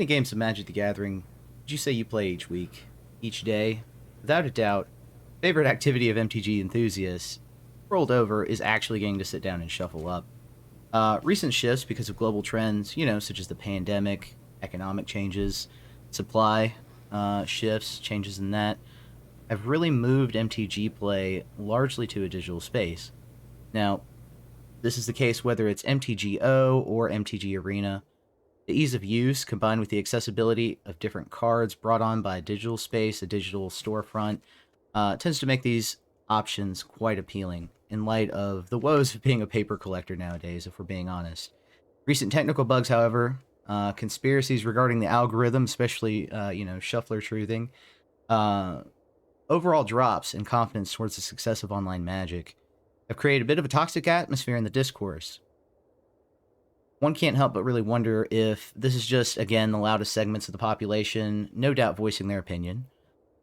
many games of Magic the Gathering would you say you play each week, each day? Without a doubt, favorite activity of MTG enthusiasts, rolled over, is actually getting to sit down and shuffle up. Recent shifts because of global trends, such as the pandemic, economic changes, supply shifts, changes in that, have really moved MTG play largely to a digital space. Now, this is the case whether it's MTGO or MTG Arena. The ease of use, combined with the accessibility of different cards brought on by a digital space, a digital storefront, tends to make these options quite appealing in light of the woes of being a paper collector nowadays, if we're being honest. Recent technical bugs, however, conspiracies regarding the algorithm, especially, shuffler truthing, overall drops in confidence towards the success of online Magic have created a bit of a toxic atmosphere in the discourse. One can't help but really wonder if this is just, again, the loudest segments of the population, no doubt voicing their opinion.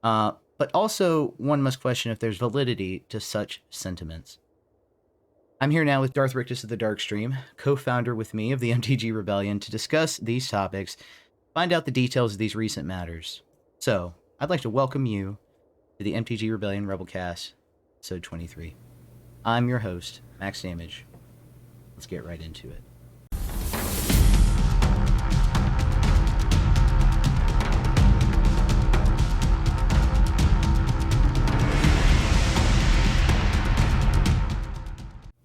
But also, one must question if there's validity to such sentiments. I'm here now with Darth Rictus of the Darkstream, co-founder with me of the MTG Rebellion, to discuss these topics, find out the details of these recent matters. So, I'd like to welcome you to the MTG Rebellion Rebelcast, episode 23. I'm your host, Max Damage. Let's get right into it.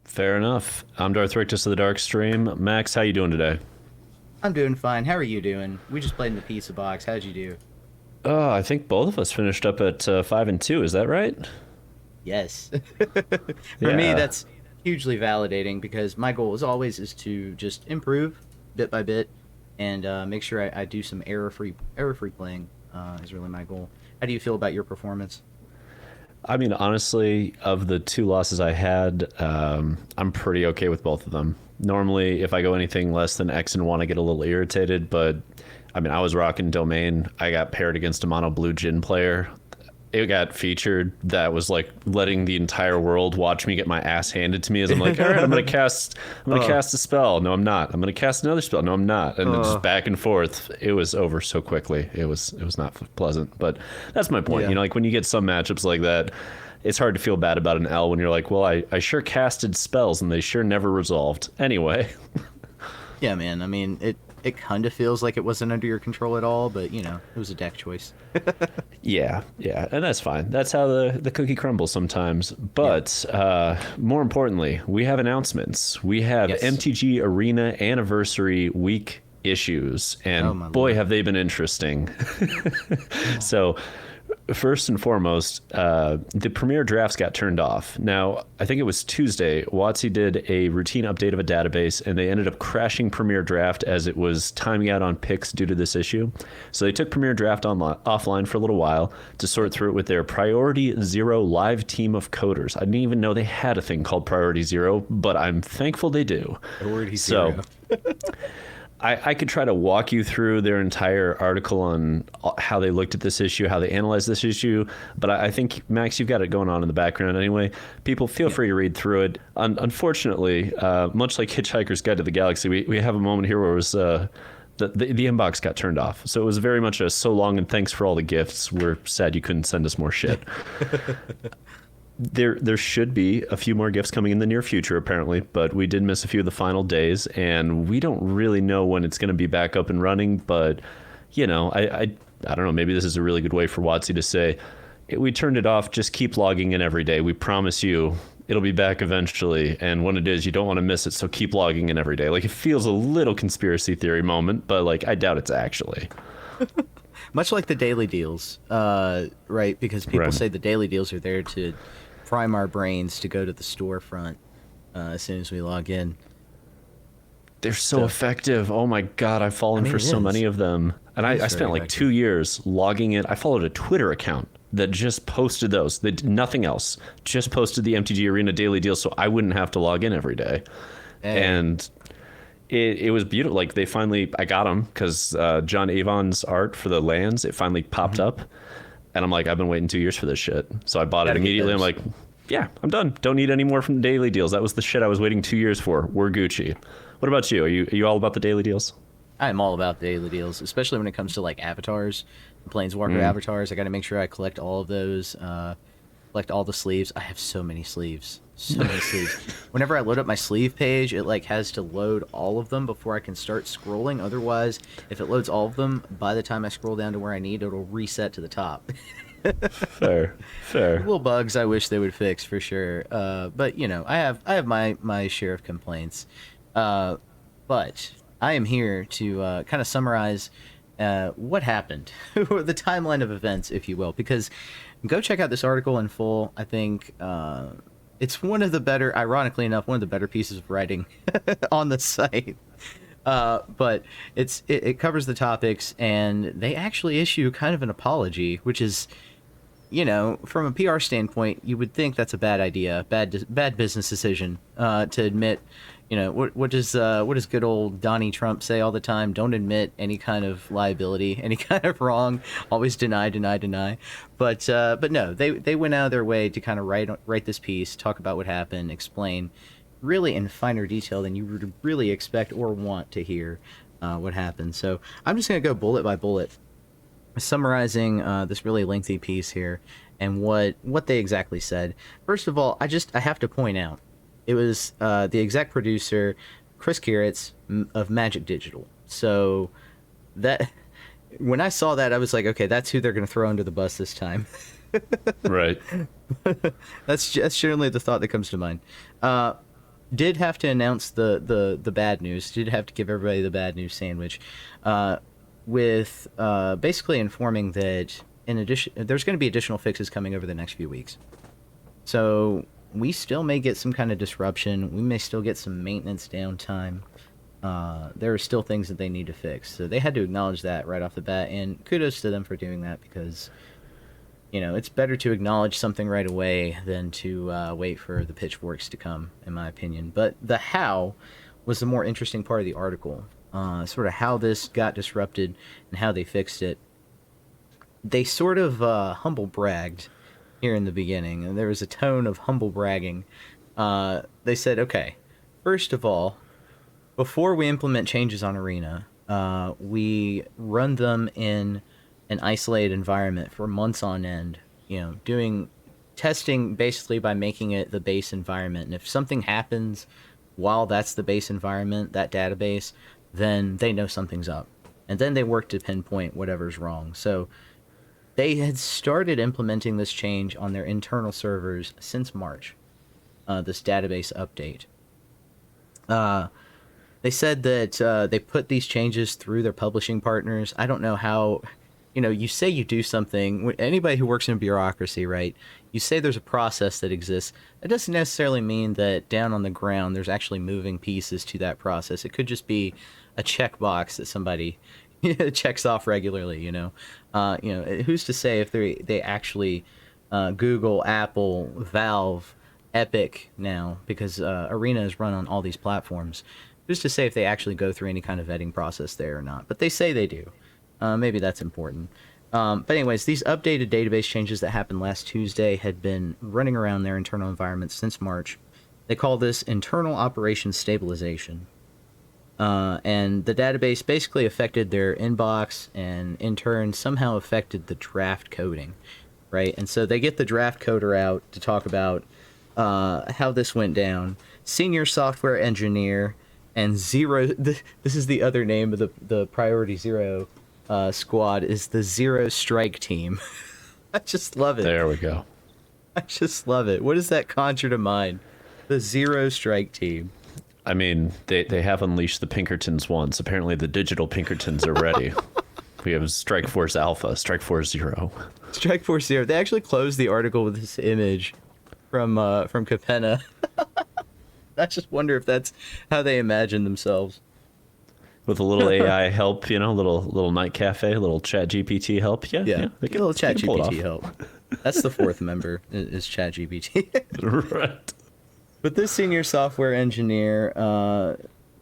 Fair enough. I'm Darth Rictus of the Darkstream. Max, how you doing today? I'm doing fine. How are you doing? We just played in the Pizzabox. How'd you do? I think both of us finished up at 5-2. Is that right? Yes. For me, that's hugely validating because my goal, as always, is to just improve bit by bit and make sure I do some error-free playing is really my goal. How do you feel about your performance? I mean, honestly, of the two losses I had, I'm pretty okay with both of them. Normally, if I go anything less than X and 1, I get a little irritated, but I mean, I was rocking Domain. I got paired against a mono blue Jin player. It got featured. That was like letting the entire world watch me get my ass handed to me as I'm like, all right, I'm gonna cast a spell. No, I'm not. I'm gonna cast another spell. No, I'm not. And then just back and forth. It was over so quickly. It was not pleasant. But that's my point. Yeah. Like when you get some matchups like that, it's hard to feel bad about an L when you're like, well, I sure casted spells and they sure never resolved. Anyway. Yeah, man. I mean, it kind of feels like it wasn't under your control at all, but, it was a deck choice. Yeah, and that's fine. That's how the cookie crumbles sometimes. But more importantly, we have announcements. We have MTG Arena Anniversary Week issues, and boy, have they been interesting. So, first and foremost, the Premier drafts got turned off. Now, I think it was Tuesday, WotC did a routine update of a database, and they ended up crashing Premier Draft as it was timing out on picks due to this issue. So they took Premier Draft offline for a little while to sort through it with their Priority Zero live team of coders. I didn't even know they had a thing called Priority Zero, but I'm thankful they do. Priority Zero. I could try to walk you through their entire article on how they looked at this issue, how they analyzed this issue, but I think, Max, you've got it going on in the background anyway. People, feel free to read through it. Unfortunately, much like Hitchhiker's Guide to the Galaxy, we have a moment here where it was the inbox got turned off. So it was very much a so long and thanks for all the gifts. We're sad you couldn't send us more shit. There should be a few more gifts coming in the near future, apparently, but we did miss a few of the final days, and we don't really know when it's going to be back up and running, but, I don't know, maybe this is a really good way for WotC to say, we turned it off, just keep logging in every day. We promise you it'll be back eventually, and when it is, you don't want to miss it, so keep logging in every day. Like, it feels a little conspiracy theory moment, but, I doubt it's actually. Much like the daily deals, right? Because people say the daily deals are there to prime our brains to go to the storefront as soon as we log in. They're so effective. Oh my God, I've fallen for so many of them. And I spent like 2 years logging in. I followed a Twitter account that just posted those. They did nothing else. Just posted the MTG Arena daily deal so I wouldn't have to log in every day. Hey. And it was beautiful. Like they finally, I got them because John Avon's art for the lands, it finally popped up. And I'm like, I've been waiting 2 years for this shit. So I bought it immediately. I'm like, yeah, I'm done. Don't need any more from the daily deals. That was the shit I was waiting 2 years for. We're Gucci. What about you? Are you all about the daily deals? I'm all about daily deals, especially when it comes to like avatars, Planeswalker avatars. I got to make sure I collect all of those, collect all the sleeves. I have so many sleeves, so many sleeves. Whenever I load up my sleeve page, it like has to load all of them before I can start scrolling. Otherwise, if it loads all of them, by the time I scroll down to where I need, it'll reset to the top. Fair, fair. Little bugs I wish they would fix for sure. But you know, I have my share of complaints. But I am here to kind of summarize what happened, the timeline of events, if you will, because go check out this article in full. I think it's one of the better, ironically enough, one of the better pieces of writing on the site. But it covers the topics, and they actually issue kind of an apology, which is, you know, from a PR standpoint, you would think that's a bad idea, bad business decision to admit. You know, what does good old Donnie Trump say all the time? Don't admit any kind of liability, any kind of wrong. Always deny, deny, deny. But no, they went out of their way to kind of write this piece, talk about what happened, explain really in finer detail than you would really expect or want to hear what happened. So I'm just gonna go bullet by bullet, summarizing this really lengthy piece here and what they exactly said. First of all, I have to point out. It was the exec producer, Chris Kiritz of Magic Digital. So that when I saw that, I was like, okay, that's who they're going to throw under the bus this time. Right. That's generally the thought that comes to mind. Did have to announce the bad news. Did have to give everybody the bad news sandwich, with basically informing that in addition, there's going to be additional fixes coming over the next few weeks. So we still may get some kind of disruption. We may still get some maintenance downtime. There are still things that they need to fix. So they had to acknowledge that right off the bat, and kudos to them for doing that because, you know, it's better to acknowledge something right away than to wait for the pitchforks to come, in my opinion. But the how was the more interesting part of the article, sort of how this got disrupted and how they fixed it. They sort of humble bragged here in the beginning, and there was a tone of humble bragging. They said, okay, first of all, before we implement changes on Arena, we run them in an isolated environment for months on end, you know, doing testing basically by making it the base environment. And if something happens while that's the base environment, that database, then they know something's up. And then they work to pinpoint whatever's wrong. So they had started implementing this change on their internal servers since March, this database update. They said that they put these changes through their publishing partners. I don't know how, you know, you say you do something. Anybody who works in bureaucracy, right? You say there's a process that exists. That doesn't necessarily mean that down on the ground there's actually moving pieces to that process. It could just be a checkbox that somebody checks off regularly, you know. Who's to say if they actually Google, Apple, Valve, Epic now, because Arena is run on all these platforms. Who's to say if they actually go through any kind of vetting process there or not? But they say they do. Maybe that's important. But anyways, these updated database changes that happened last Tuesday had been running around their internal environments since March. They call this internal operations stabilization. And the database basically affected their inbox and in turn somehow affected the draft coding, right? And so they get the draft coder out to talk about how this went down. Senior software engineer and Zero, this is the other name of the Priority Zero squad, is the Zero Strike team. I just love it. There we go. I just love it. What does that conjure to mind? The Zero Strike team. I mean, they have unleashed the Pinkertons once. Apparently the digital Pinkertons are ready. We have Strike Force Alpha, Strike Force Zero. Strike Force Zero. They actually closed the article with this image from Capenna. I just wonder if that's how they imagine themselves. With a little AI help, you know, little night cafe, a little chat GPT help. Yeah. A little chat GPT help. That's the fourth member is chat GPT. Right. But this senior software engineer,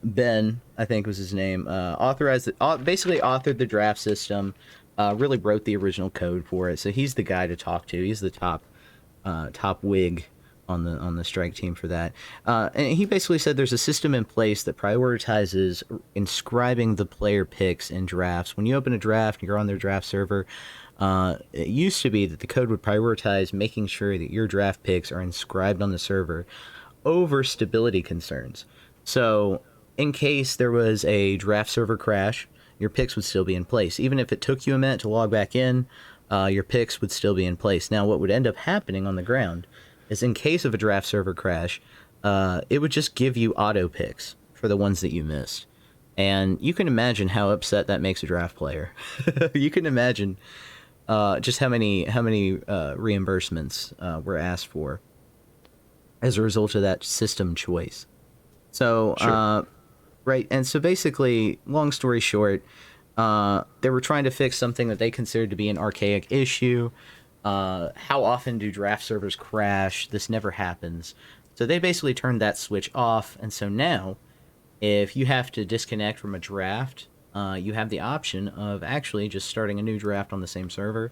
Ben, I think was his name, basically authored the draft system, really wrote the original code for it. So he's the guy to talk to. He's the top wig on the strike team for that. And he basically said there's a system in place that prioritizes inscribing the player picks in drafts. When you open a draft and you're on their draft server, it used to be that the code would prioritize making sure that your draft picks are inscribed on the server over stability concerns. So in case there was a draft server crash, your picks would still be in place. Even if it took you a minute to log back in, your picks would still be in place. Now, what would end up happening on the ground is in case of a draft server crash, it would just give you auto picks for the ones that you missed. And you can imagine how upset that makes a draft player. You can imagine just how many reimbursements were asked for as a result of that system choice. So, Sure. right, and so basically, long story short, they were trying to fix something that they considered to be an archaic issue. How often do draft servers crash? This never happens. So they basically turned that switch off, and so now, if you have to disconnect from a draft, you have the option of actually just starting a new draft on the same server,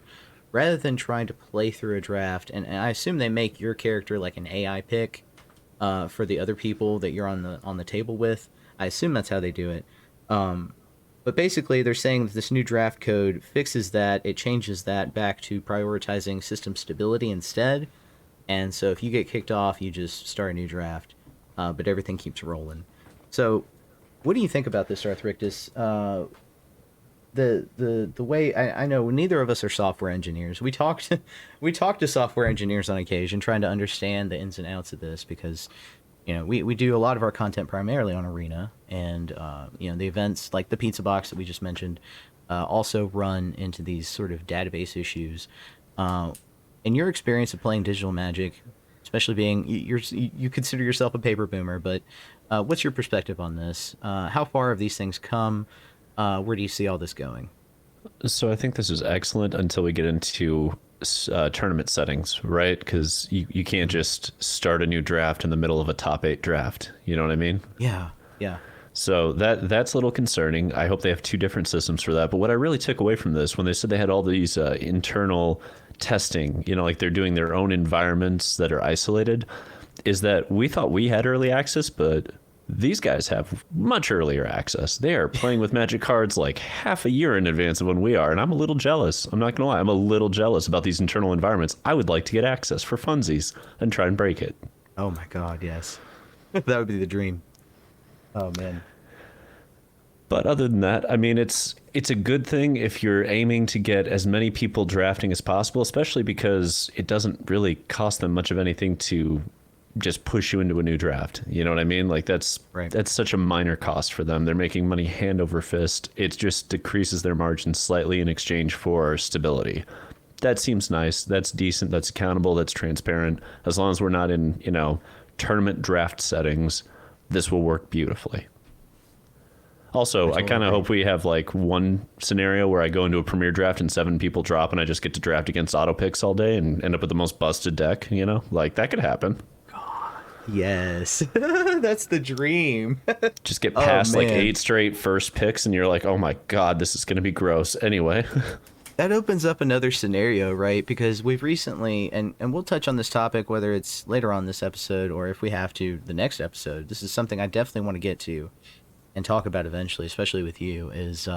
rather than trying to play through a draft. And I assume they make your character like an AI pick for the other people that you're on the table with. I assume that's how they do it. But basically, they're saying that this new draft code fixes that. It changes that back to prioritizing system stability instead. And so if you get kicked off, you just start a new draft. But everything keeps rolling. So what do you think about this, Darth Rictus? The way I know neither of us are software engineers. We talk to software engineers on occasion, trying to understand the ins and outs of this because we do a lot of our content primarily on Arena, and the events like the Pizzabox that we just mentioned also run into these sort of database issues. In your experience of playing digital Magic, especially being you consider yourself a paper boomer, but what's your perspective on this? How far have these things come? Where do you see all this going? So I think this is excellent until we get into tournament settings, right? Because you can't just start a new draft in the middle of a top 8 draft. You know what I mean? Yeah, yeah. So that's a little concerning. I hope they have 2 different systems for that. But what I really took away from this, when they said they had all these internal testing, like they're doing their own environments that are isolated, is that we thought we had early access, but these guys have much earlier access. They are playing with Magic cards like half a year in advance of when we are, and I'm a little jealous. I'm not going to lie. I'm a little jealous about these internal environments. I would like to get access for funsies and try and break it. Oh my god, yes. That would be the dream. Oh man. But other than that, I mean, it's a good thing if you're aiming to get as many people drafting as possible, especially because it doesn't really cost them much of anything to just push you into a new draft. You know what I mean? Like that's such a minor cost for them. They're making money hand over fist. It just decreases their margins slightly in exchange for stability. That seems nice. That's decent. That's accountable. That's transparent. As long as we're not in, tournament draft settings, this will work beautifully. Also, I kind of hope we have like one scenario where I go into a premier draft and 7 people drop and I just get to draft against auto picks all day and end up with the most busted deck, Like that could happen. Yes, that's the dream. Just get past like 8 straight first picks and you're like, oh my god, this is going to be gross. Anyway. That opens up another scenario, right? Because we've recently, and we'll touch on this topic, whether it's later on this episode or if we have to, the next episode. This is something I definitely want to get to and talk about eventually, especially with you, is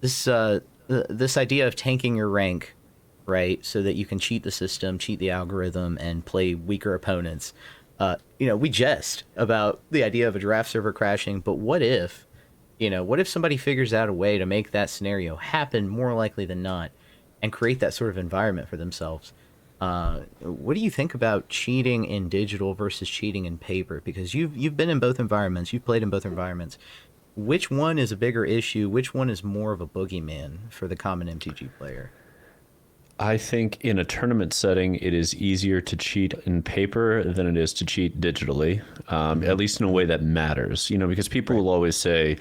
this idea of tanking your rank, right? So that you can cheat the system, cheat the algorithm, and play weaker opponents. We jest about the idea of a draft server crashing, but what if somebody figures out a way to make that scenario happen more likely than not and create that sort of environment for themselves? What do you think about cheating in digital versus cheating in paper? Because you've been in both environments, you've played in both environments. Which one is a bigger issue? Which one is more of a boogeyman for the common MTG player? I think in a tournament setting, it is easier to cheat in paper than it is to cheat digitally, at least in a way that matters, because people will always say,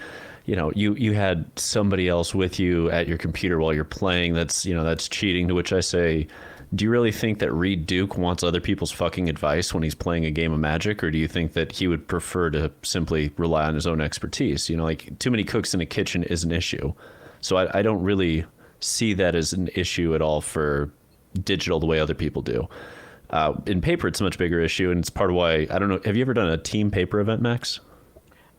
you had somebody else with you at your computer while you're playing. That's cheating, to which I say, do you really think that Reed Duke wants other people's fucking advice when he's playing a game of Magic? Or do you think that he would prefer to simply rely on his own expertise? Like too many cooks in a kitchen is an issue. So I don't really see that as an issue at all for digital the way other people do. In paper, it's a much bigger issue, and it's part of why I don't know. Have you ever done a team paper event, Max?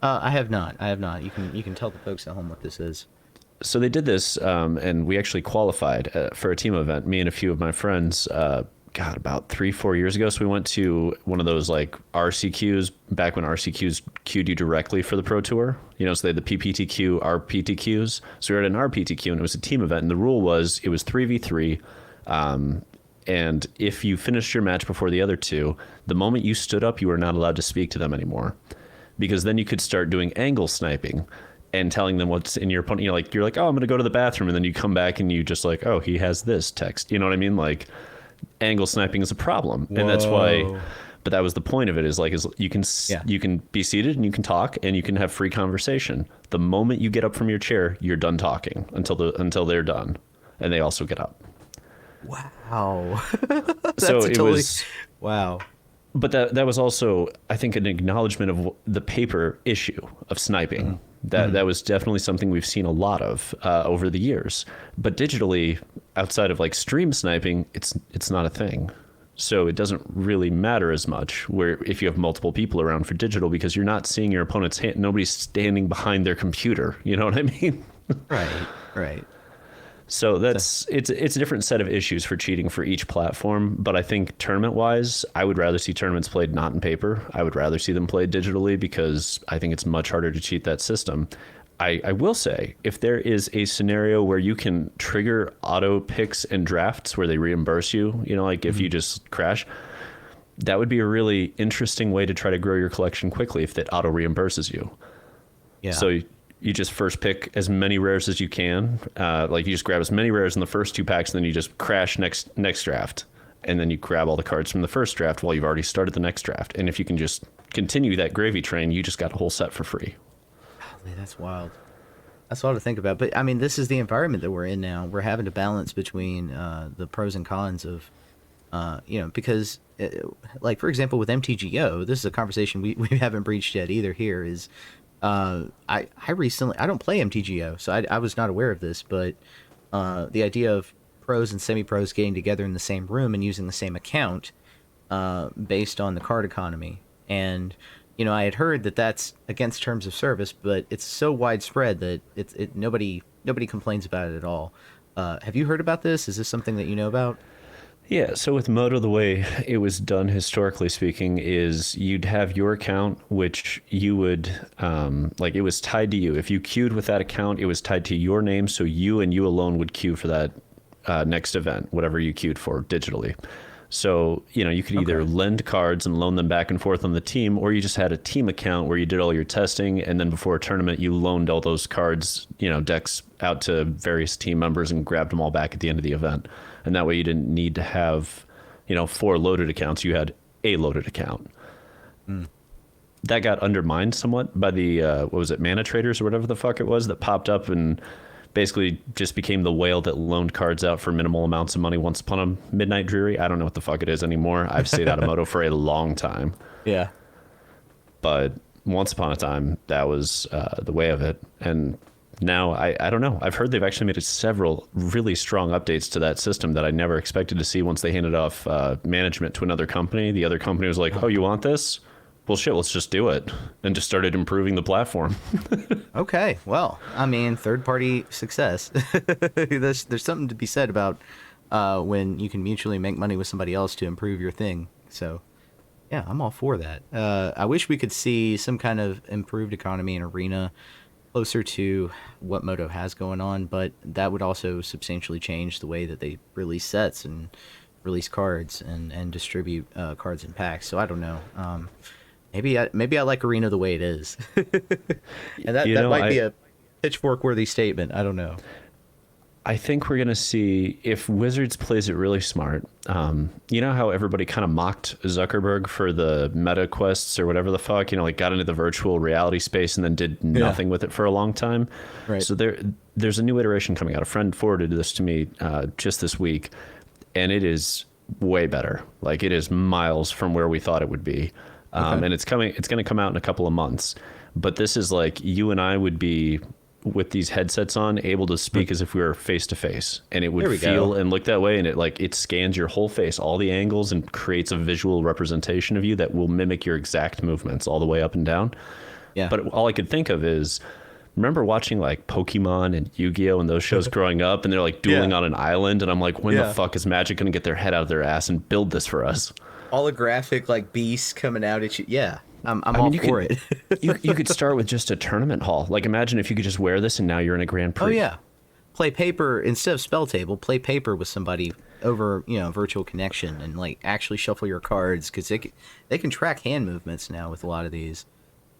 I have not. I have not. You can tell the folks at home what this is. So they did this, and we actually qualified for a team event. Me and a few of my friends. God, about 3-4 years ago. So we went to one of those like RCQs back when RCQs queued you directly for the Pro Tour. You know, so they had the PPTQ, RPTQs. So we were at an RPTQ, and it was a team event. And the rule was it was 3v3. And if you finished your match before the other two, the moment you stood up, you were not allowed to speak to them anymore, because then you could start doing angle sniping and telling them what's in your opponent. You're like, oh, I'm going to go to the bathroom. And then you come back and you just like, oh, he has this text. You know what I mean? Like, angle sniping is a problem. Whoa. And that's why, but that was the point of it, is you can be seated and you can talk and you can have free conversation. The moment you get up from your chair, you're done talking until they're done. And they also get up. Wow. So it was, wow. but that was also, I think, an acknowledgement of the paper issue of sniping. That was definitely something we've seen a lot of over the years. But digitally, outside of like stream sniping, it's not a thing. So it doesn't really matter as much where if you have multiple people around for digital, because you're not seeing your opponent's hand. Nobody's standing behind their computer. You know what I mean? Right. So it's a different set of issues for cheating for each platform. But I think tournament wise, I would rather see tournaments played not in paper. I would rather see them played digitally, because I think it's much harder to cheat that system. I will say, if there is a scenario where you can trigger auto picks and drafts where they reimburse you, you know, like if you just crash, that would be a really interesting way to try to grow your collection quickly if that auto reimburses you. Yeah. So you just first pick as many rares as you can. Like you just grab as many rares in the first 2 packs, and then you just crash next draft. And then you grab all the cards from the first draft while you've already started the next draft. And if you can just continue that gravy train, you just got a whole set for free. Golly, that's wild. That's wild to think about. But I mean, this is the environment that we're in now. We're having to balance between the pros and cons of, because like, for example, with MTGO, this is a conversation we haven't breached yet either here, is I don't play MTGO, so I was not aware of this, but the idea of pros and semi-pros getting together in the same room and using the same account based on the card economy. And, I had heard that that's against terms of service, but it's so widespread that nobody complains about it at all. Have you heard about this? Is this something that you know about? Yeah, so with Moto, the way it was done historically speaking is you'd have your account, which you would, it was tied to you. If you queued with that account, it was tied to your name, so you and you alone would queue for that next event, whatever you queued for digitally. So, you could either lend cards and loan them back and forth on the team, or you just had a team account where you did all your testing, and then before a tournament, you loaned all those cards, decks out to various team members and grabbed them all back at the end of the event. And that way you didn't need to have, 4 loaded accounts. You had a loaded account. That got undermined somewhat by the, mana traders or whatever the fuck it was that popped up and basically just became the whale that loaned cards out for minimal amounts of money once upon a midnight dreary. I don't know what the fuck it is anymore. I've stayed out of Moto for a long time. Yeah. But once upon a time, that was the way of it. And now, I don't know. I've heard they've actually made several really strong updates to that system that I never expected to see once they handed off management to another company. The other company was like, oh, you want this? Well, shit, let's just do it. And just started improving the platform. Okay. Well, I mean, third-party success. There's something to be said about when you can mutually make money with somebody else to improve your thing. So, yeah, I'm all for that. I wish we could see some kind of improved economy in Arena closer to what Moto has going on, but that would also substantially change the way that they release sets and release cards and distribute cards in packs. So I don't know. Maybe I like Arena the way it is. And that might be a pitchfork-worthy statement. I don't know. I think we're going to see if Wizards plays it really smart. You know how everybody kind of mocked Zuckerberg for the meta quests or whatever the fuck, got into the virtual reality space and then did nothing with it for a long time. Right. So there's a new iteration coming out. A friend forwarded this to me just this week, and it is way better. Like, it is miles from where we thought it would be. And it's going to come out in a couple of months. But this is like you and I would be with these headsets on, able to speak as if we were face to face, and it would we feel go. and look that way, and it scans your whole face, all the angles, and creates a visual representation of you that will mimic your exact movements all the way up and down. Yeah. But all I could think of is, remember watching like Pokemon and Yu-Gi-Oh and those shows growing up, and they're like dueling on an island, and I'm like, when the fuck is Magic gonna get their head out of their ass and build this for us? Holographic like beasts coming out at you. Yeah, I'm all for it. you could start with just a tournament hall. Like, imagine if you could just wear this and now you're in a Grand Prix. Oh yeah, play paper instead of spell table. Play paper with somebody over virtual connection, and like actually shuffle your cards, because they can track hand movements now with a lot of these.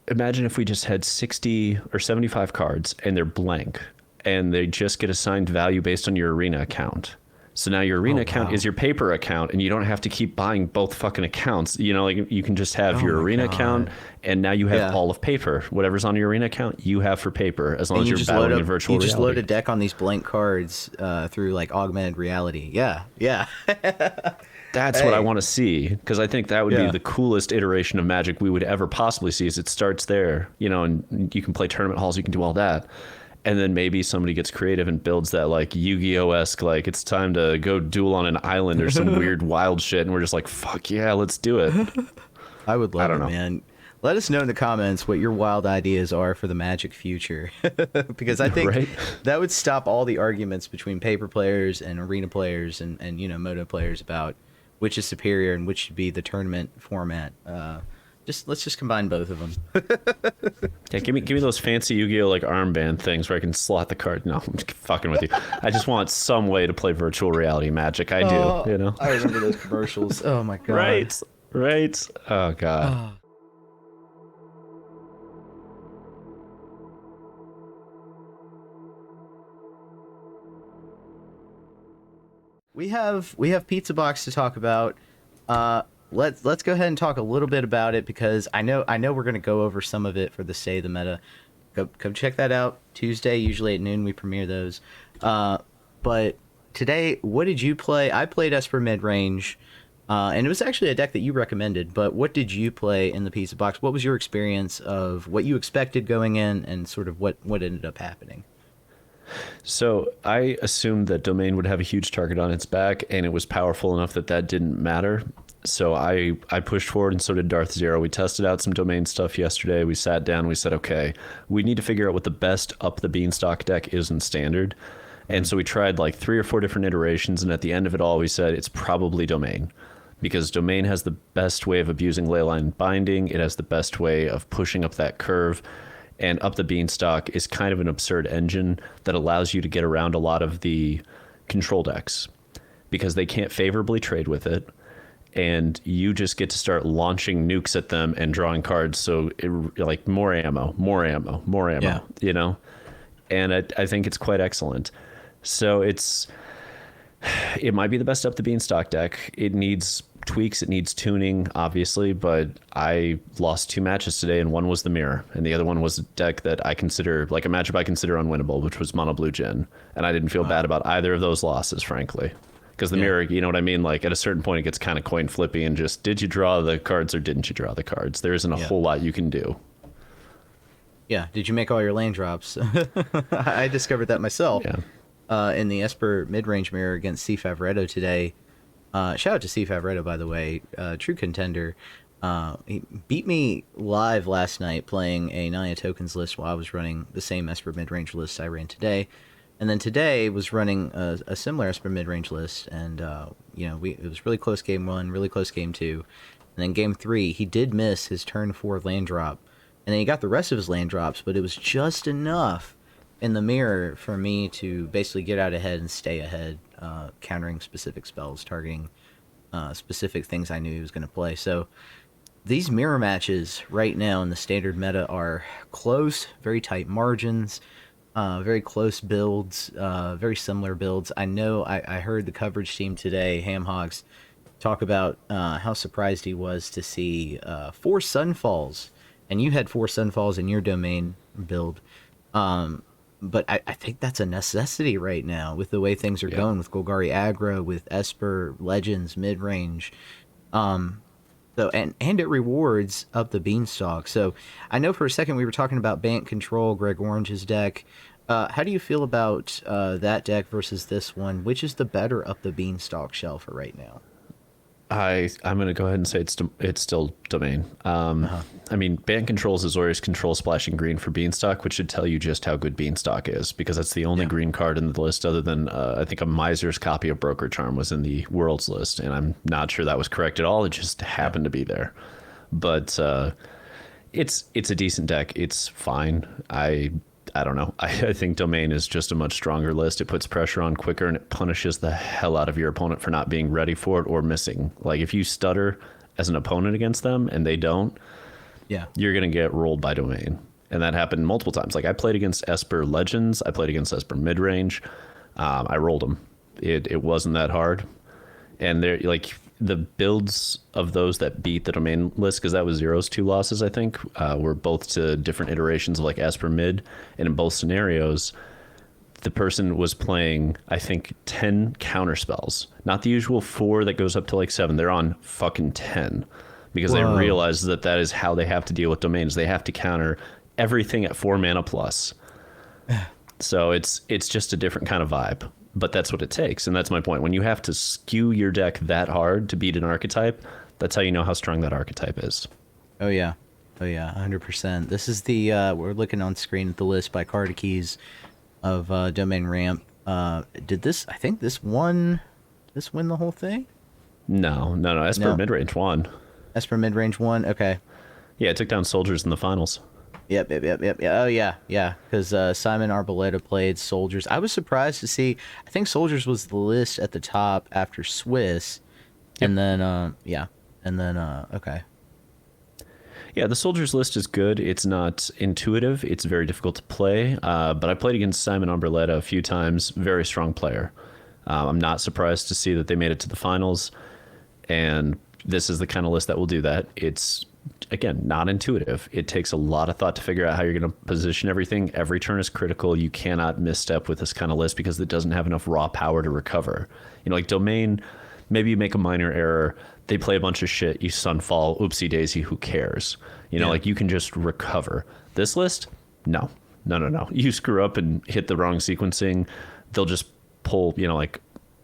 Imagine if we just had 60 or 75 cards and they're blank, and they just get assigned value based on your arena account. So now your arena account is your paper account, and you don't have to keep buying both fucking accounts. Like, you can just have your arena account, and now you have all of paper. Whatever's on your arena account, you have for paper, as long as you're battling in virtual reality. You just load a deck on these blank cards through like augmented reality. Yeah. That's what I want to see, because I think that would be the coolest iteration of Magic we would ever possibly see. Is it starts there, and you can play tournament halls, you can do all that. And then maybe somebody gets creative and builds that like Yu-Gi-Oh-esque, like it's time to go duel on an island or some weird wild shit, and we're just like, fuck yeah, let's do it. I would love it, man. Let us know in the comments what your wild ideas are for the Magic future, because I think that would stop all the arguments between paper players and arena players and Moto players about which is superior and which should be the tournament format. Let's just combine both of them. Yeah, give me those fancy Yu-Gi-Oh like armband things where I can slot the card. No, I'm just fucking with you. I just want some way to play virtual reality Magic. I do, I remember those commercials. Oh my god. Right. Oh god. We have Pizzabox to talk about. Let's go ahead and talk a little bit about it, because I know we're going to go over some of it for the Say the Meta. Go check that out. Tuesday, usually at noon, we premiere those. But today, what did you play? I played Esper Midrange, and it was actually a deck that you recommended. But what did you play in the Pizzabox? What was your experience of what you expected going in, and sort of what ended up happening? So I assumed that Domain would have a huge target on its back, and it was powerful enough that didn't matter. So I pushed forward, and so did Darth Zero. We tested out some Domain stuff yesterday. We sat down, we said, okay, we need to figure out what the best up the beanstalk deck is in Standard. And so we tried like 3 or 4 different iterations, and at the end of it all, we said it's probably Domain. Because Domain has the best way of abusing Leyline Binding. It has the best way of pushing up that curve. And Up the Beanstalk is kind of an absurd engine that allows you to get around a lot of the control decks, because they can't favorably trade with it, and you just get to start launching nukes at them and drawing cards. So like more ammo. Yeah. And I think it's quite excellent. So it might be the best Up the Beanstalk deck. It needs tweaks, it needs tuning, obviously, but I lost 2 matches today, and one was the Mirror, and the other one was a deck that I consider, like a matchup I consider unwinnable, which was Mono Blue Jin, and I didn't feel bad about either of those losses, frankly, because the Mirror, you know what I mean, like at a certain point it gets kind of coin flippy, and just, did you draw the cards or didn't you draw the cards? There isn't a whole lot you can do. Yeah, did you make all your lane drops? I discovered that myself in the Esper mid-range Mirror against C. Favretto today. Shout out to C. Favretto, by the way, true contender. He beat me live last night playing a Naya Tokens list while I was running the same Esper mid-range list I ran today. And then today was running a similar Esper mid-range list, and it was really close game 1, really close game 2. And then game 3, he did miss his turn 4 land drop. And then he got the rest of his land drops, but it was just enough in the Mirror for me to basically get out ahead and stay ahead, countering specific spells, targeting specific things I knew he was going to play. So these Mirror matches right now in the Standard meta are close, very tight margins, very close builds, very similar builds. I know I heard the coverage team today, Hamhogs, talk about how surprised he was to see 4 Sunfalls, and you had 4 Sunfalls in your Domain build. But I think that's a necessity right now with the way things are going with Golgari aggro, with Esper, Legends, mid-range. So and it rewards Up the Beanstalk. So I know for a second we were talking about Bant Control, Greg Orange's deck. How do you feel about that deck versus this one? Which is the better up the beanstalk shelf for right now? I'm going to go ahead and say it's still Domain. Uh-huh. I mean, Band controls Azorius control splashing green for Beanstalk, which should tell you just how good Beanstalk is, because that's the only green card in the list other than I think a Miser's copy of Broker Charm was in the Worlds list, and I'm not sure that was correct at all. It just happened to be there. But it's a decent deck. It's fine. I don't know. I think Domain is just a much stronger list. It puts pressure on quicker and it punishes the hell out of your opponent for not being ready for it or missing. Like if you stutter as an opponent against them and they don't, you're going to get rolled by Domain. And that happened multiple times. Like I played against Esper Legends. I played against Esper Midrange. I rolled them. It wasn't that hard. And they're like the builds of those that beat the Domain list, because that was Zero's 2 losses, I think, were both to different iterations of like Esper Mid. And in both scenarios, the person was playing, I think, 10 counter spells. Not the usual 4 that goes up to like 7. They're on fucking 10 because they realize that that is how they have to deal with domains. They have to counter everything at 4 mana plus. So it's just a different kind of vibe. But that's what it takes, and that's my point. When you have to skew your deck that hard to beat an archetype, that's how you know how strong that archetype is. Oh yeah, 100%. This is the we're looking on screen at the list by card keys of Domain Ramp. Did this? I think this won. This win the whole thing? No. Esper Midrange won. Esper Midrange won. Okay. Yeah, it took down Soldiers in the finals. Yep. Oh, yeah. Because Simon Arboleda played Soldiers. I was surprised to see. I think Soldiers was the list at the top after Swiss, and then okay. Yeah, the Soldiers list is good. It's not intuitive. It's very difficult to play. But I played against Simon Arboleda a few times. Very strong player. I'm not surprised to see that they made it to the finals, and this is the kind of list that will do that. It's, again, not intuitive. It takes a lot of thought to figure out how you're going to position everything. Every turn is critical. You cannot misstep with this kind of list because it doesn't have enough raw power to recover. You know, like Domain, maybe you make a minor error, they play a bunch of shit, you Sunfall, oopsie daisy, who cares? You know, like you can just recover. This list, no. You screw up and hit the wrong sequencing, they'll just pull, you know, like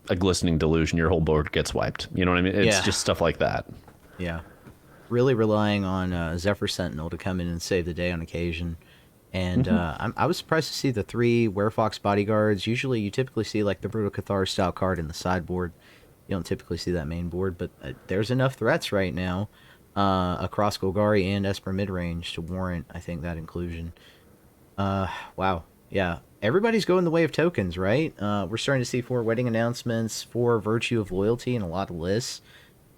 a Glistening Delusion, your whole board gets wiped. You know what I mean? It's just stuff like that. Yeah. Really relying on Zephyr Sentinel to come in and save the day on occasion. And I was surprised to see the 3 Werefox Bodyguards. Usually you typically see like the Brutal Cathar style card in the sideboard. You don't typically see that main board, but there's enough threats right now across Golgari and Esper Midrange to warrant, I think, that inclusion. Wow. Yeah. Everybody's going the way of tokens, right? We're starting to see 4 wedding announcements, 4 Virtue of Loyalty, and a lot of lists.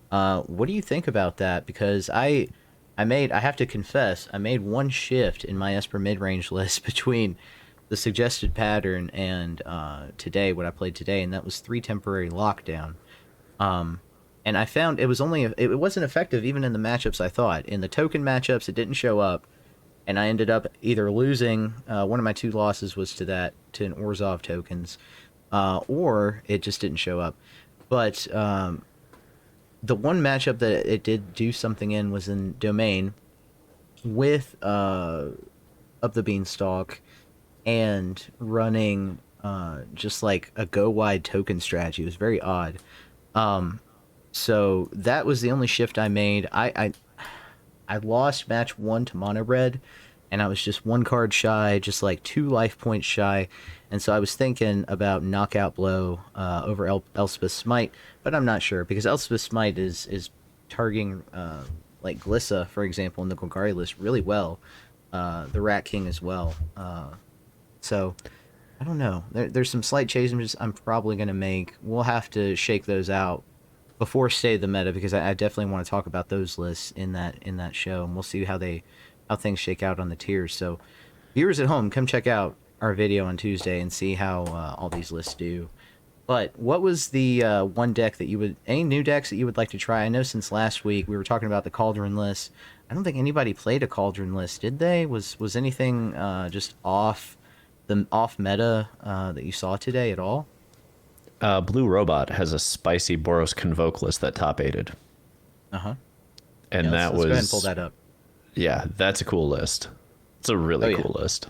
What do you think about that? Because I have to confess, I made one shift in my Esper Midrange list between the suggested pattern and today, what I played today, and that was 3 Temporary Lockdown. And I found it wasn't effective even in the matchups I thought. In the token matchups, it didn't show up, and I ended up either losing, one of my 2 losses was to an Orzhov tokens, or it just didn't show up. But the one matchup that it did do something in was in Domain with Up the Beanstalk and running just like a go wide token strategy. It was very odd. So that was the only shift I made. I lost match 1 to Mono Red, and I was just 1 card shy, just like 2 life points shy. And so I was thinking about Knockout Blow over Elspeth's Smite, but I'm not sure, because Elspeth's Smite is targeting like Glissa, for example, in the Golgari list really well. The Rat King as well. So I don't know. There's some slight changes I'm probably going to make. We'll have to shake those out before State of the Meta, because I definitely want to talk about those lists in that show, and we'll see how things shake out on the tiers. So viewers at home, come check out our video on Tuesday and see how all these lists do. But what was the one deck that any new decks that you would like to try? I know since last week we were talking about the Cauldron list. I don't think anybody played a Cauldron list, did they? Was anything just off meta that you saw today at all? Blue Robot has a spicy Boros Convoke list that top 8'd. Uh-huh. And yeah, let's go ahead and pull that up. Yeah, that's a cool list. It's a really cool list.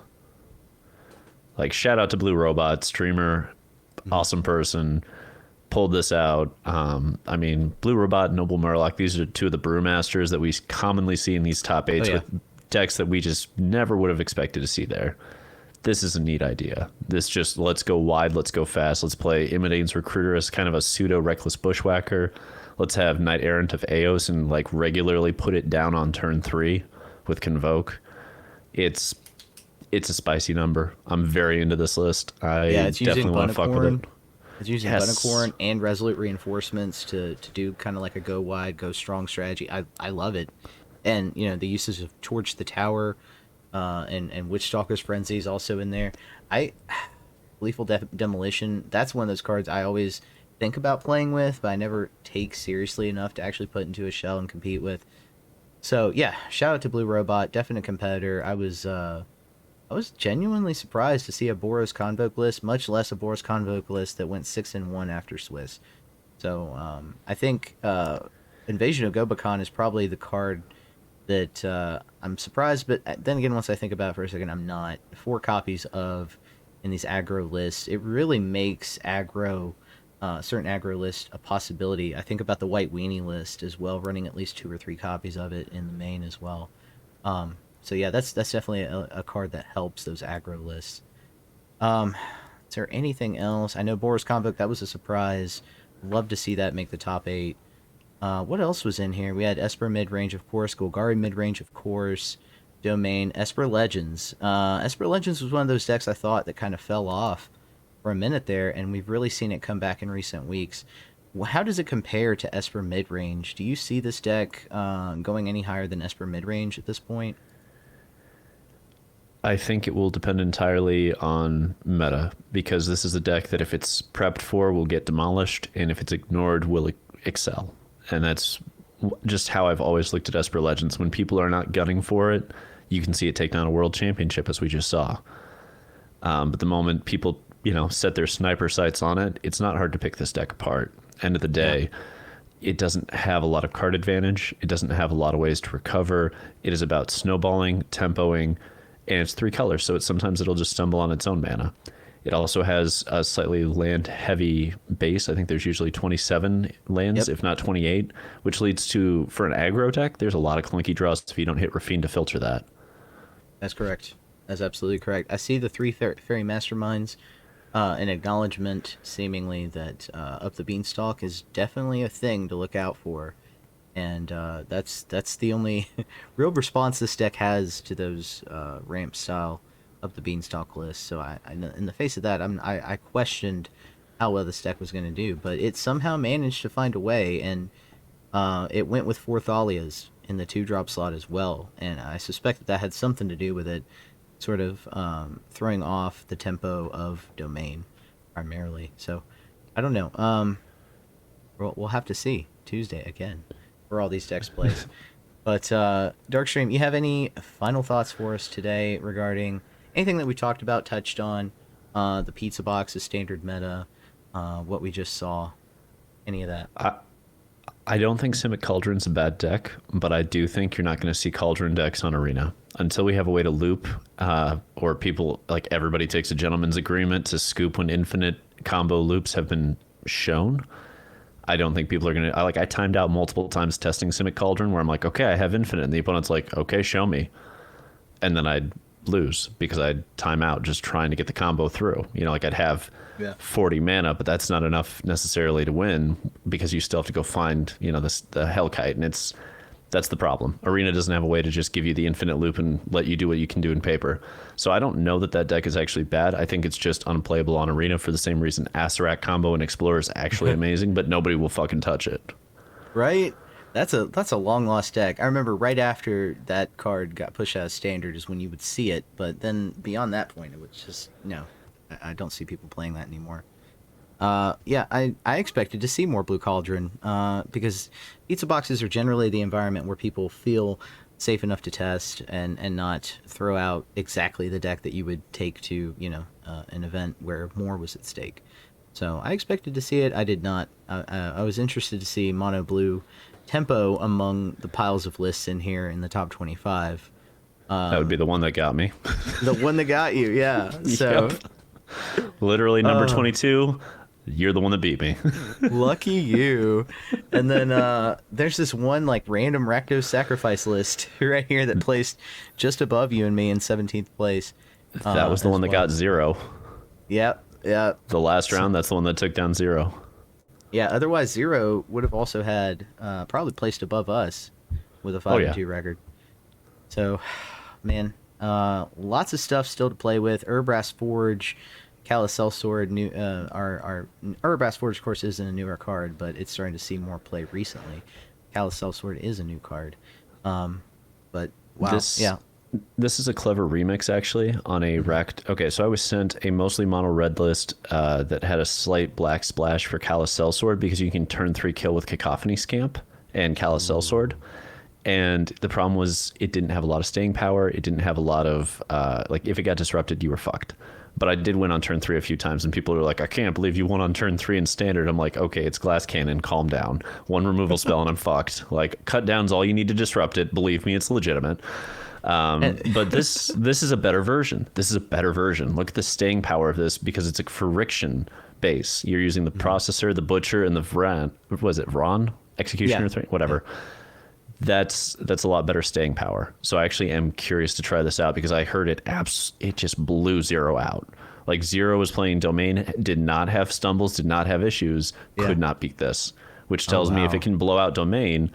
Like, shout out to Blue Robot, streamer, awesome person, pulled this out. I mean, Blue Robot, Noble Murloc, these are two of the brewmasters that we commonly see in these top eights with decks that we just never would have expected to see there. This is a neat idea. This just, let's go wide, let's go fast. Let's play Imidane's Recruiter as kind of a pseudo reckless bushwhacker. Let's have Knight Errant of Eos and like regularly put it down on turn 3 with Convoke. It's a spicy number. I'm very into this list. It's definitely want to fuck with it. It's using Bunicorn and Resolute Reinforcements to do kind of like a go wide, go strong strategy. I love it. And, you know, the uses of Torch the Tower, and Witchstalker's Frenzy is also in there. Lethal Demolition, that's one of those cards I always think about playing with, but I never take seriously enough to actually put into a shell and compete with. So yeah, shout out to Blue Robot, definite competitor. I was genuinely surprised to see a Boros Convoke list, much less a Boros Convoke list that went 6-1 after Swiss. So I think Invasion of Gobakhan is probably the card that I'm surprised, but then again, once I think about it for a second, I'm not. 4 copies of in these aggro lists, it really makes aggro, certain aggro list a possibility. I think about the White Weenie list as well, running at least 2 or 3 copies of it in the main as well. So yeah, that's definitely a card that helps those aggro lists. Is there anything else? I know Boros Convoke, that was a surprise. Love to see that make the top 8. What else was in here? We had Esper mid-range, of course. Golgari mid-range, of course. Domain. Esper Legends. Esper Legends was one of those decks I thought that kind of fell off for a minute there, and we've really seen it come back in recent weeks. How does it compare to Esper mid-range? Do you see this deck going any higher than Esper mid-range at this point? I think it will depend entirely on meta, because this is a deck that if it's prepped for will get demolished, and if it's ignored will excel. And that's just how I've always looked at Esper Legends. When people are not gunning for it, you can see it take down a world championship, as we just saw. But the moment people, set their sniper sights on it, it's not hard to pick this deck apart. End of the day, it doesn't have a lot of card advantage. It doesn't have a lot of ways to recover. It is about snowballing, tempoing, and it's 3 colors, so sometimes it'll just stumble on its own mana. It also has a slightly land-heavy base. I think there's usually 27 lands, if not 28, which leads to, for an aggro deck, there's a lot of clunky draws if you don't hit Rafine to filter that. That's correct. That's absolutely correct. I see the 3 Fairy Masterminds, an acknowledgement, seemingly, that Up the Beanstalk is definitely a thing to look out for. And that's the only real response this deck has to those ramp style Up the Beanstalk list. So I in the face of that, I questioned how well this deck was going to do, but it somehow managed to find a way, and it went with 4 Thalias in the 2-drop slot as well, and I suspect that had something to do with it, sort of throwing off the tempo of Domain primarily. So I don't know. We'll have to see Tuesday again where all these decks play. But Darkstream, you have any final thoughts for us today regarding anything that we talked about, touched on, the pizza box, the standard meta, what we just saw, any of that? I don't think Simic Cauldron's a bad deck, but I do think you're not going to see Cauldron decks on Arena until we have a way to loop, or people, like everybody takes a gentleman's agreement to scoop when infinite combo loops have been shown. I don't think people are going to... I timed out multiple times testing Simic Cauldron where I'm like, okay, I have infinite. And the opponent's like, okay, show me. And then I'd lose because I'd time out just trying to get the combo through. I'd have 40 mana, but that's not enough necessarily to win because you still have to go find, the Hellkite. And that's the problem. Arena doesn't have a way to just give you the infinite loop and let you do what you can do in paper. So I don't know that deck is actually bad. I think it's just unplayable on Arena for the same reason Acererak combo and Explorer is actually amazing, but nobody will fucking touch it. Right? That's a long lost deck. I remember right after that card got pushed out of Standard is when you would see it, but then beyond that point, it was just, I don't see people playing that anymore. I expected to see more Blue Cauldron because pizza boxes are generally the environment where people feel safe enough to test and not throw out exactly the deck that you would take to an event where more was at stake. So I expected to see it. I did not. I was interested to see mono blue tempo among the piles of lists in here in the top 25. That would be the one that got me. The one that got you, yeah. So, Literally number 22. You're the one that beat me. lucky you. And then there's this one like random Rakdos sacrifice list right here that placed just above you and me in 17th place. That was the one that got 0. Yep. The last round, that's the one that took down 0. Yeah, otherwise 0 would have also had probably placed above us with a 5-2 record. So, man, lots of stuff still to play with. Urbrass Forge, Calicel Sword, our Urbrass Forge, of course, isn't a newer card, but it's starting to see more play recently. Calicel Sword is a new card. But, wow, This is a clever remix, actually, on a racked... Okay, so I was sent a mostly mono red list that had a slight black splash for Calicel Sword because you can turn 3 kill with Cacophony Scamp and Calicel Sword. And the problem was it didn't have a lot of staying power. It didn't have a lot of... like, if it got disrupted, you were fucked. But I did win on turn 3 a few times, and people are like, I can't believe you won on turn 3 in Standard. I'm like, okay, it's Glass Cannon, calm down. 1 removal spell and I'm fucked. Like, cut down's all you need to disrupt it. Believe me, it's legitimate. But this is a better version. This is a better version. Look at the staying power of this because it's a friction base. You're using the processor, the butcher, and the Vran. Was it Vron? Executioner 3? Whatever. That's a lot better staying power. So I actually am curious to try this out because I heard it just blew 0 out. Like 0 was playing Domain, did not have stumbles, did not have issues, could not beat this. Which tells me if it can blow out Domain,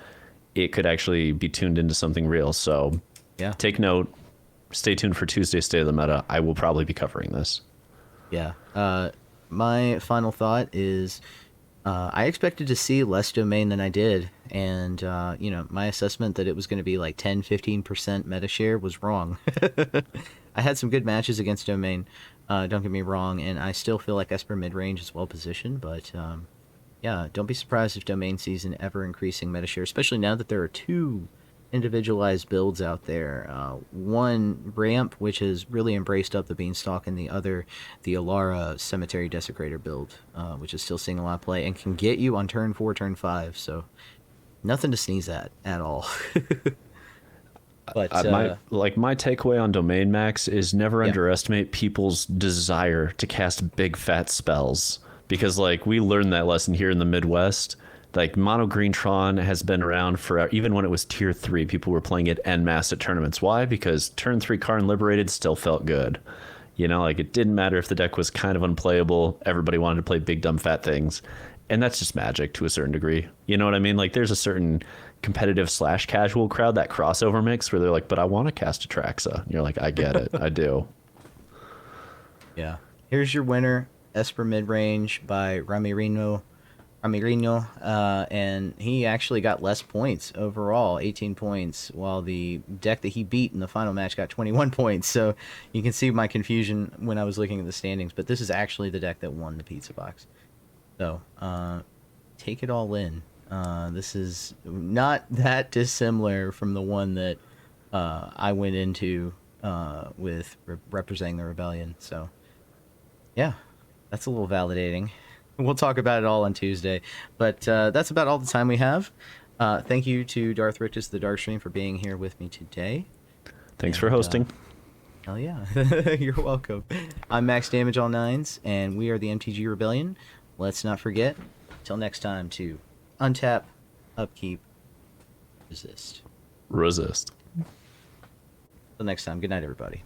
it could actually be tuned into something real. So take note. Stay tuned for Tuesday State of the Meta. I will probably be covering this. Yeah. My final thought is I expected to see less Domain than I did. And, my assessment that it was going to be like 10-15% meta share was wrong. I had some good matches against Domain, don't get me wrong, and I still feel like Esper mid-range is well positioned, but don't be surprised if Domain sees an ever-increasing meta share, especially now that there are 2 individualized builds out there. One, Ramp, which has really embraced up the Beanstalk, and the other, the Alara Cemetery Desecrator build, which is still seeing a lot of play and can get you on turn 4, turn 5, so nothing to sneeze at all. But my takeaway on Domain Max is never underestimate people's desire to cast big fat spells, because like we learned that lesson here in the Midwest. Like Mono Green Tron has been around for even when it was tier 3, people were playing it en masse at tournaments. Why? Because turn 3 Karn Liberated still felt good. Like it didn't matter if the deck was kind of unplayable. Everybody wanted to play big dumb fat things. And that's just Magic to a certain degree. You know what I mean? Like there's a certain competitive / casual crowd, that crossover mix where they're like, but I want to cast Atraxa. And you're like, I get it. I do. Yeah. Here's your winner, Esper Midrange by Ramirino. And he actually got less points overall, 18 points, while the deck that he beat in the final match got 21 points. So you can see my confusion when I was looking at the standings, but this is actually the deck that won the Pizza Box. So take it all in. This is not that dissimilar from the one that I went into with representing the Rebellion. So yeah, that's a little validating. We'll talk about it all on Tuesday, but that's about all the time we have. Thank you to Darth Rictus, the Darkstream, for being here with me today. Thanks for hosting. Hell yeah. You're welcome. I'm Max Damage All Nines, and we are the MTG Rebellion. Let's not forget, till next time, to untap, upkeep, resist. Resist. Till next time, good night, everybody.